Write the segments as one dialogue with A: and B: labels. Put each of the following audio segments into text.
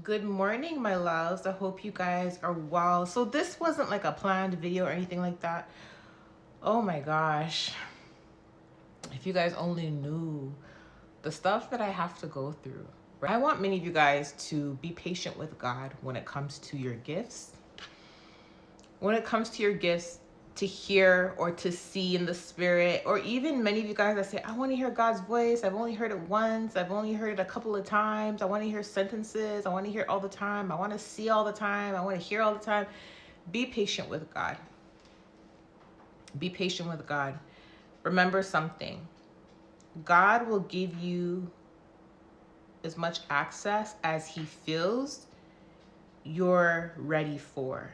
A: Good morning, my loves. I hope you guys are well. So this wasn't like a planned video or anything like that. Oh my gosh. If you guys only knew the stuff that I have to go through. I want many of you guys to be patient with God when it comes to your gifts. When it comes to your gifts, to hear or to see in the spirit, or even many of you guys that say, I want to hear God's voice. I've only heard it once. I've only heard it a couple of times. I want to hear sentences. I want to hear all the time. I want to see all the time. I want to hear all the time. Be patient with God. Be patient with God. Remember something. God will give you as much access as he feels you're ready for.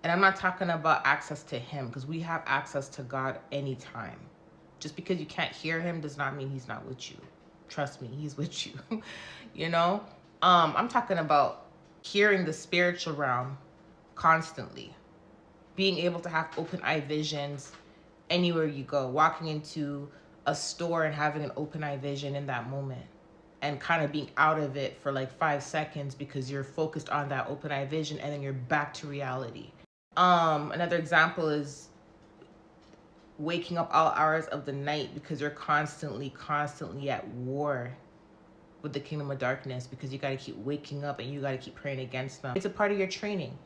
A: And I'm not talking about access to him, because we have access to God anytime. Just because you can't hear him does not mean he's not with you. Trust me, he's with you. you know? I'm talking about hearing the spiritual realm constantly. Being able to have open eye visions anywhere you go. Walking into a store and having an open eye vision in that moment. And kind of being out of it for like 5 seconds because you're focused on that open eye vision, and then you're back to reality. Another example is waking up all hours of the night because you're constantly at war with the kingdom of darkness, because you got to keep waking up and you got to keep praying against them. It's a part of your training,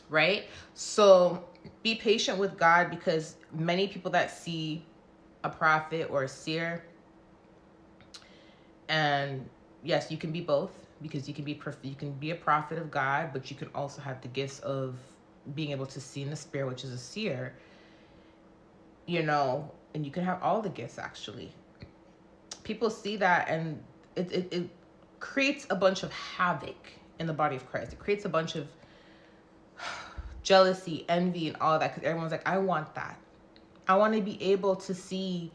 A: right? So be patient with God, because many people that see a prophet or a seer, and yes, you can be both, because you can be a prophet of God, but you can also have the gifts of being able to see in the spirit, which is a seer, and you can have all the gifts actually. People see that, and it creates a bunch of havoc in the body of Christ. It creates a bunch of jealousy, envy, and all of that, because everyone's like, I want that. I want to be able to see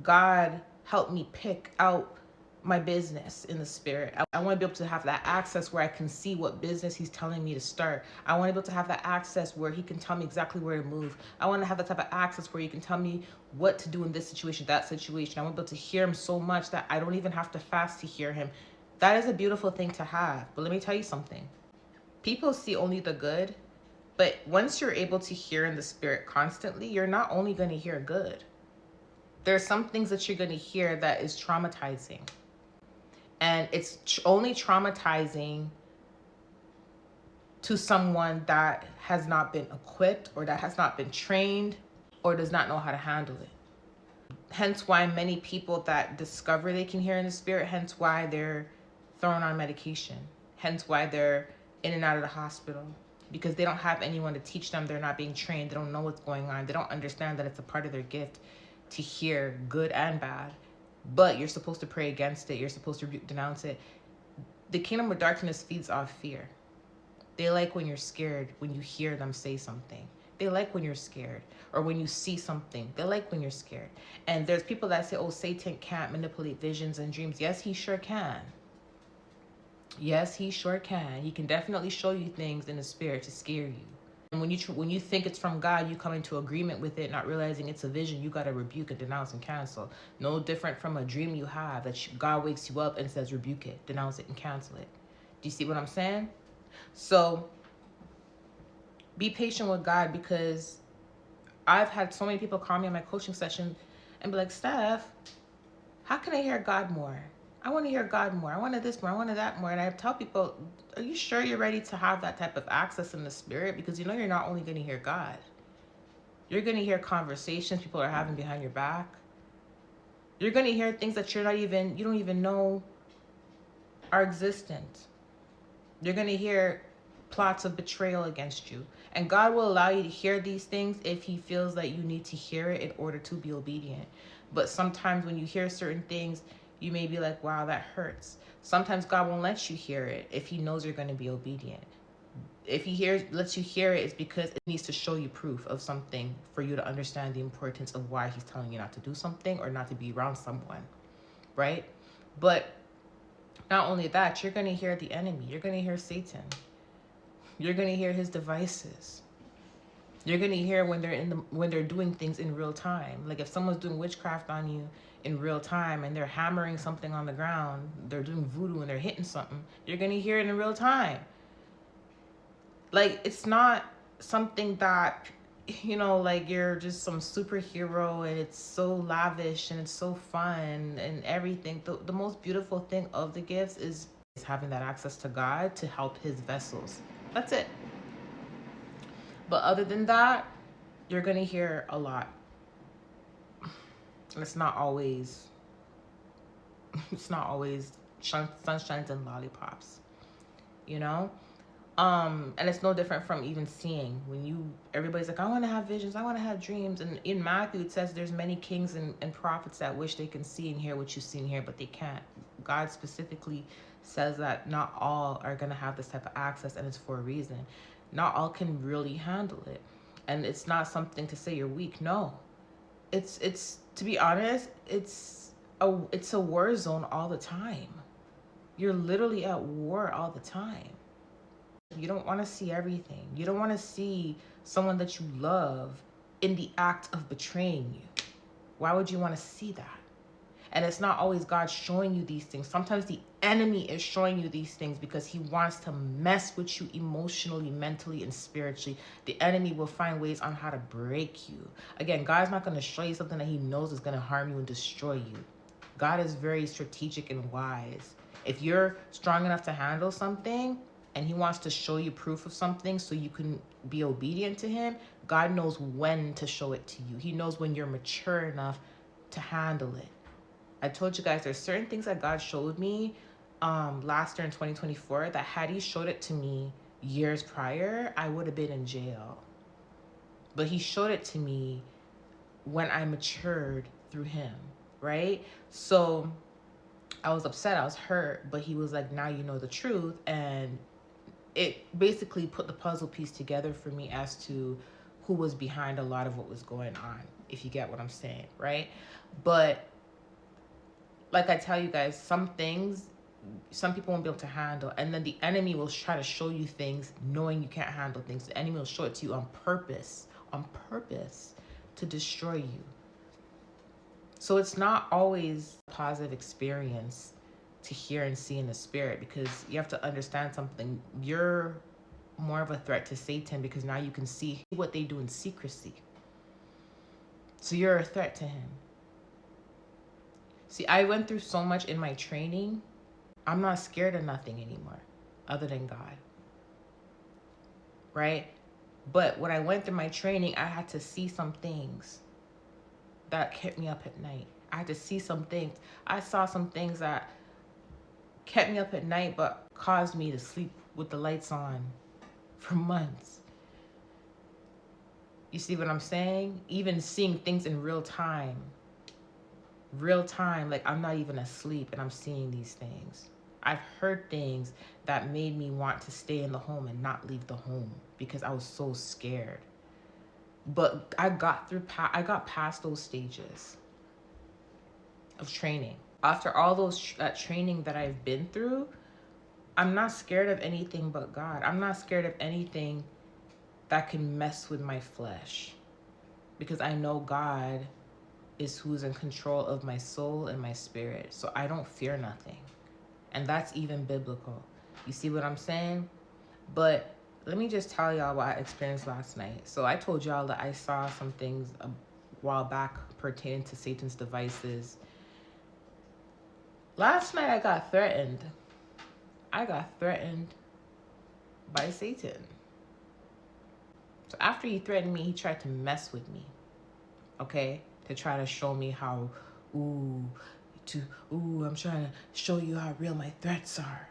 A: God help me pick out my business in the spirit. I want to be able to have that access where I can see what business he's telling me to start. I want to be able to have that access where he can tell me exactly where to move. I want to have the type of access where he can tell me what to do in this situation, that situation. I want to be able to hear him so much that I don't even have to fast to hear him. That is a beautiful thing to have. But let me tell you something. People see only the good, but once you're able to hear in the spirit constantly, you're not only going to hear good. There are some things that you're going to hear that is traumatizing. And it's only traumatizing to someone that has not been equipped, or that has not been trained, or does not know how to handle it. Hence why many people that discover they can hear in the spirit, hence why they're thrown on medication. Hence why they're in and out of the hospital. Because they don't have anyone to teach them. They're not being trained. They don't know what's going on. They don't understand that it's a part of their gift to hear good and bad. But you're supposed to pray against it. You're supposed to denounce it. The kingdom of darkness feeds off fear. They like when you're scared, when you hear them say something. They like when you're scared, or when you see something. They like when you're scared. And there's people that say, oh, Satan can't manipulate visions and dreams. Yes, he sure can. Yes, he sure can. He can definitely show you things in the spirit to scare you. And when you think it's from God, you come into agreement with it, not realizing it's a vision. You got to rebuke and denounce and cancel. No different from a dream you have that God wakes you up and says, rebuke it, denounce it, and cancel it. Do you see what I'm saying? So be patient with God, because I've had so many people call me in my coaching session and be like, Steph, how can I hear God more? I want to hear God more. I wanted this more. I wanted that more. And I tell people, are you sure you're ready to have that type of access in the spirit? Because you're not only going to hear God. You're going to hear conversations people are having behind your back. You're going to hear things that you don't even know are existent. You're going to hear plots of betrayal against you. And God will allow you to hear these things if he feels that you need to hear it in order to be obedient. But sometimes when you hear certain things, you may be like, wow, that hurts. Sometimes God won't let you hear it if he knows you're going to be obedient. If he lets you hear it, it's because it needs to show you proof of something for you to understand the importance of why he's telling you not to do something or not to be around someone, right? But not only that, you're going to hear the enemy. You're going to hear Satan. You're going to hear his devices. You're gonna hear when they're doing things in real time. Like if someone's doing witchcraft on you in real time and they're hammering something on the ground, they're doing voodoo and they're hitting something, you're gonna hear it in real time. Like it's not something that, you know, like you're just some superhero and it's so lavish and it's so fun and everything. The most beautiful thing of the gifts is having that access to God to help his vessels. That's it. But other than that, you're going to hear a lot. It's not always it's not always sunshines and lollipops, you know? And it's no different from even seeing. When everybody's like, I want to have visions, I want to have dreams. And in Matthew it says there's many kings and prophets that wish they can see and hear what you see and hear, but they can't. God specifically says that not all are going to have this type of access, and it's for a reason. Not all can really handle it. And it's not something to say you're weak. No. It's to be honest, it's a war zone all the time. You're literally at war all the time. You don't want to see everything. You don't want to see someone that you love in the act of betraying you. Why would you want to see that? And it's not always God showing you these things. Sometimes the enemy is showing you these things because he wants to mess with you emotionally, mentally, and spiritually. The enemy will find ways on how to break you. Again, God's not going to show you something that he knows is going to harm you and destroy you. God is very strategic and wise. If you're strong enough to handle something and he wants to show you proof of something so you can be obedient to him, God knows when to show it to you. He knows when you're mature enough to handle it. I told you guys there's certain things that God showed me last year in 2024 that had he showed it to me years prior, I would have been in jail. But he showed it to me when I matured through him, right? So I was upset, I was hurt, but he was like, now you know the truth. And it basically put the puzzle piece together for me as to who was behind a lot of what was going on, if you get what I'm saying, right? But like I tell you guys, some things, some people won't be able to handle. And then the enemy will try to show you things knowing you can't handle things. The enemy will show it to you on purpose to destroy you. So it's not always a positive experience to hear and see in the spirit, because you have to understand something. You're more of a threat to Satan because now you can see what they do in secrecy. So you're a threat to him. See, I went through so much in my training. I'm not scared of nothing anymore other than God. Right? But when I went through my training, I had to see some things that kept me up at night. I had to see some things. I saw some things that kept me up at night but caused me to sleep with the lights on for months. You see what I'm saying? Even seeing things in real time, like I'm not even asleep and I'm seeing these things. I've heard things that made me want to stay in the home and not leave the home because I was so scared. But I got past those stages of training. After all those training that I've been through, I'm not scared of anything but God. I'm not scared of anything that can mess with my flesh, because I know God is who's in control of my soul and my spirit. So I don't fear nothing. And that's even biblical. You see what I'm saying? But let me just tell y'all what I experienced last night. So I told y'all that I saw some things a while back pertaining to Satan's devices. Last night I got threatened. I got threatened by Satan. So after he threatened me, he tried to mess with me. Okay? To try to show me how, I'm trying to show you how real my threats are.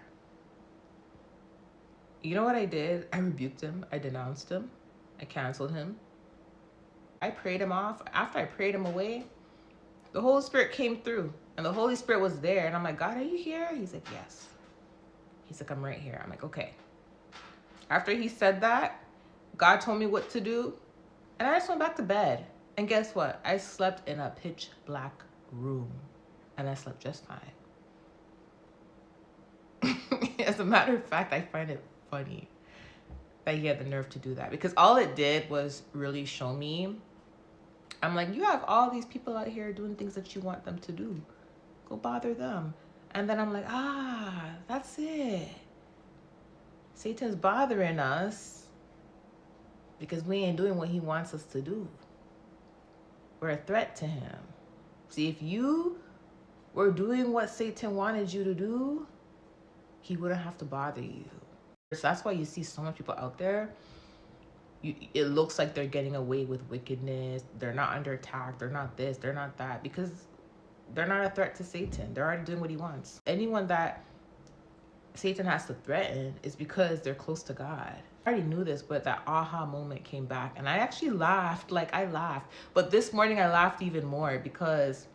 A: You know what I did? I rebuked him. I denounced him. I canceled him. I prayed him off. After I prayed him away, the Holy Spirit came through. And the Holy Spirit was there. And I'm like, God, are you here? He's like, yes. He's like, I'm right here. I'm like, okay. After he said that, God told me what to do. And I just went back to bed. And guess what? I slept in a pitch black room. And I slept just fine. As a matter of fact, I find it funny. that he had the nerve to do that. Because all it did was really show me, I'm like, you have all these people out here doing things that you want them to do. Go bother them. And then I'm like, that's it. Satan's bothering us because we ain't doing what he wants us to do. We're a threat to him. See, if you were doing what Satan wanted you to do, he wouldn't have to bother you. So that's why you see so many people out there, it looks like they're getting away with wickedness. They're not under attack. They're not this. They're not that. Because they're not a threat to Satan. They're already doing what he wants. Anyone that Satan has to threaten is because they're close to God. I already knew this, but that aha moment came back. And I actually laughed. Like, I laughed. But this morning I laughed even more because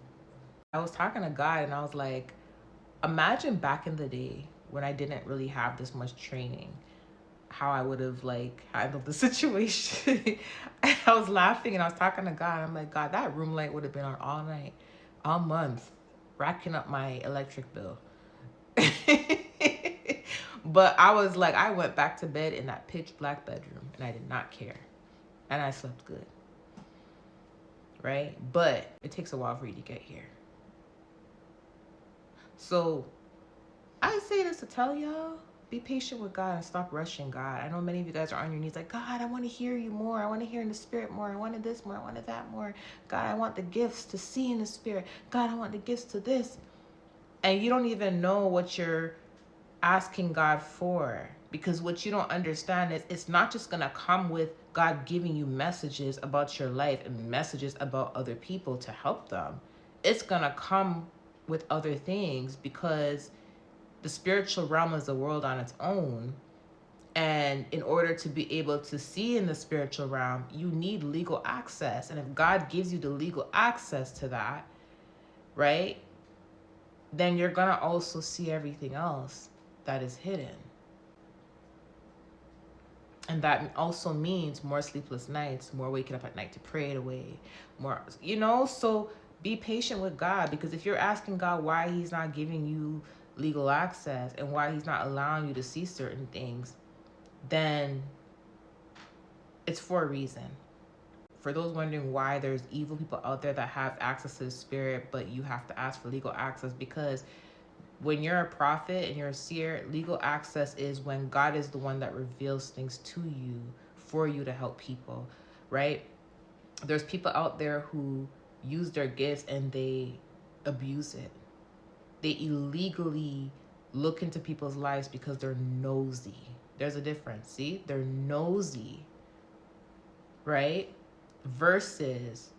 A: I was talking to God and I was like, imagine back in the day when I didn't really have this much training, how I would have like handled the situation. I was laughing and I was talking to God. I'm like, God, that room light would have been on all night, all month, racking up my electric bill. But I was like, I went back to bed in that pitch black bedroom and I did not care. And I slept good. Right? But it takes a while for you to get here. So I say this to tell y'all, be patient with God and stop rushing God. I know many of you guys are on your knees like, God, I want to hear you more. I want to hear in the spirit more. I wanted this more. I wanted that more. God, I want the gifts to see in the spirit. God, I want the gifts to this. And you don't even know what you're asking God for, because what you don't understand is it's not just going to come with God giving you messages about your life and messages about other people to help them. It's going to come with other things, because the spiritual realm is a world on its own. And in order to be able to see in the spiritual realm, you need legal access. And if God gives you the legal access to that, right, then you're going to also see everything else that is hidden. And that also means more sleepless nights, more waking up at night to pray it away, more, so be patient with God, because if you're asking God why he's not giving you legal access and why he's not allowing you to see certain things, then it's for a reason. For those wondering why there's evil people out there that have access to the spirit, but you have to ask for legal access, because when you're a prophet and you're a seer, legal access is when God is the one that reveals things to you for you to help people, right? There's people out there who use their gifts and they abuse it. They illegally look into people's lives because they're nosy. There's a difference, see? They're nosy, right? Versus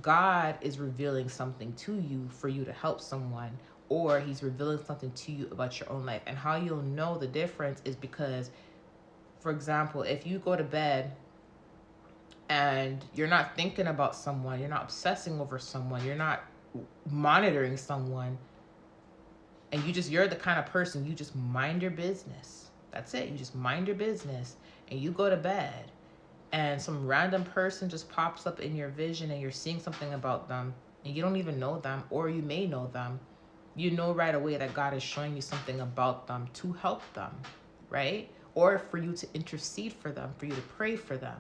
A: God is revealing something to you for you to help someone, or he's revealing something to you about your own life. And how you'll know the difference is because, for example, if you go to bed and you're not thinking about someone, you're not obsessing over someone, you're not monitoring someone, and you're the kind of person, you just mind your business. That's it. You just mind your business and you go to bed, and some random person just pops up in your vision and you're seeing something about them and you don't even know them, or you may know them, you know right away that God is showing you something about them to help them, right? Or for you to intercede for them, for you to pray for them,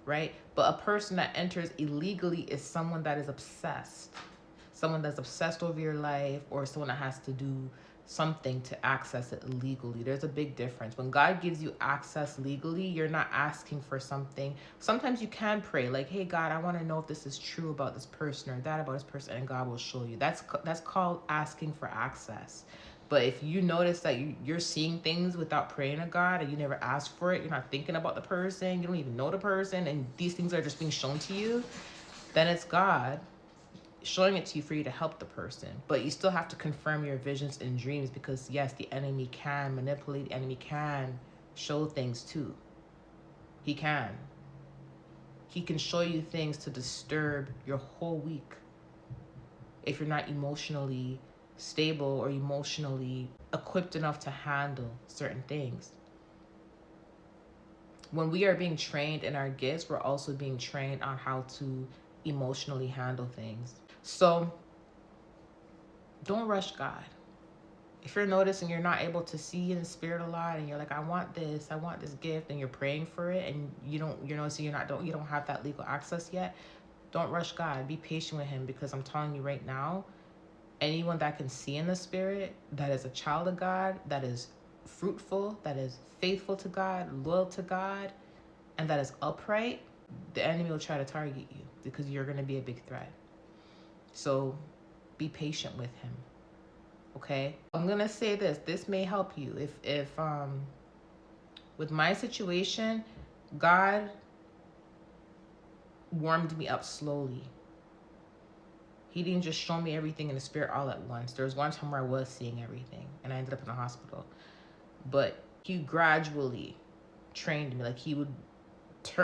A: right? But a person that enters illegally is someone that is obsessed. Someone that's obsessed over your life, or someone that has to do something to access it legally. There's a big difference. When God gives you access legally, you're not asking for something. Sometimes you can pray like, hey God, I want to know if this is true about this person or that about this person, and God will show you. That's called asking for access. But if you notice that you're seeing things without praying to God and you never asked for it, you're not thinking about the person, you don't even know the person, and these things are just being shown to you, then it's God showing it to you for you to help the person. But you still have to confirm your visions and dreams, because yes, the enemy can manipulate, the enemy can show things too. He can show you things to disturb your whole week if you're not emotionally stable or emotionally equipped enough to handle certain things. When we are being trained in our gifts, we're also being trained on how to emotionally handle things. So don't rush God. If you're noticing you're not able to see in the spirit a lot, and you're like, I want this gift, and you're praying for it, and you're noticing you don't have that legal access yet, don't rush God. Be patient with him, because I'm telling you right now, anyone that can see in the spirit, that is a child of God, that is fruitful, that is faithful to God, loyal to God, and that is upright, the enemy will try to target you because you're going to be a big threat. So be patient with him. Okay? I'm going to say this may help you. If with my situation, God warmed me up slowly. He didn't just show me everything in the spirit all at once. There was one time where I was seeing everything and I ended up in the hospital. But he gradually trained me. Like he would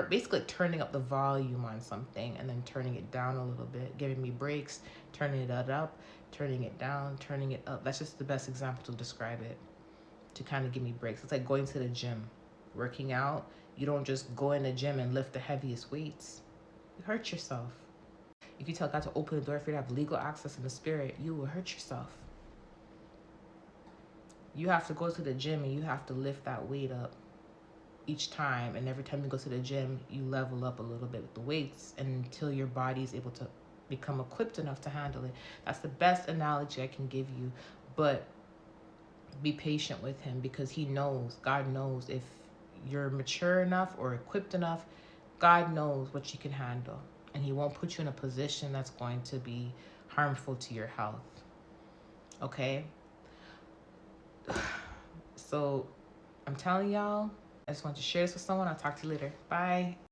A: basically turning up the volume on something and then turning it down a little bit, giving me breaks, turning it up, turning it down, turning it up. That's just the best example to describe it, to kind of give me breaks. It's like going to the gym, working out. You don't just go in the gym and lift the heaviest weights. You hurt yourself. If you tell God to open the door for you to have legal access in the spirit, you will hurt yourself. You have to go to the gym and you have to lift that weight up each time, and every time you go to the gym, you level up a little bit with the weights until your body is able to become equipped enough to handle it. That's the best analogy I can give you. But be patient with him, because he knows, God knows, if you're mature enough or equipped enough, God knows what you can handle, and he won't put you in a position that's going to be harmful to your health. Okay? So I'm telling y'all, I just want to share this with someone. I'll talk to you later. Bye.